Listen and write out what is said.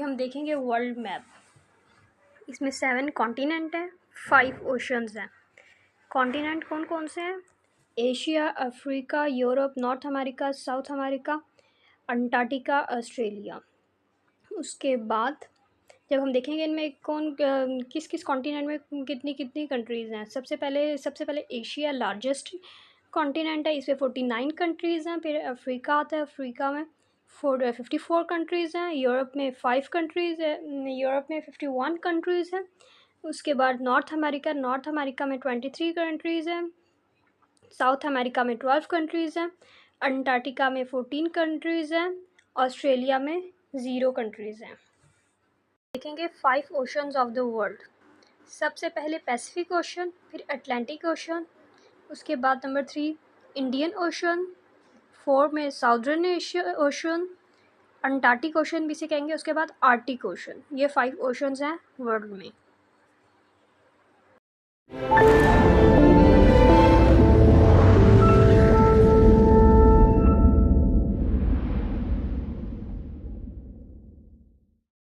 हम देखेंगे world map, इसमें 7 कॉन्टिनेंट हैं, 5 ओशंस हैं। कॉन्टिनेंट कौन कौन से हैं? Asia, Africa, Europe, north America, south America, Antarctica, Australia. उसके बाद जब हम देखेंगे इनमें कौन किस किस कॉन्टिनेंट में कितनी कितनी कंट्रीज़ हैं। सबसे पहले एशिया लार्जेस्ट कॉन्टिनेंट है, इसमें 49 कंट्रीज़ हैं। फिर अफ्रीका आता है, अफ्रीका में 54 कंट्रीज़ हैं। यूरोप में 5 कंट्रीज़ है, यूरोप में 51 कंट्रीज़ हैं। उसके बाद नॉर्थ अमेरिका में 23 कंट्रीज़ हैं। साउथ अमेरिका में 12 कंट्रीज़ हैं। अंटार्कटिका में 14 कंट्रीज़ हैं। ऑस्ट्रेलिया में 0 कंट्रीज़ हैं। देखेंगे 5 ओशंस ऑफ द वर्ल्ड। सबसे पहले पैसिफिक ओशन, फिर अटलांटिक ओशन, उसके बाद नंबर 3 इंडियन ओशन, 4 में साउदर्न ओशन, अंटार्कटिक ओशन भी से कहेंगे, उसके बाद आर्कटिक ओशन। ये 5 ओशंस हैं वर्ल्ड में।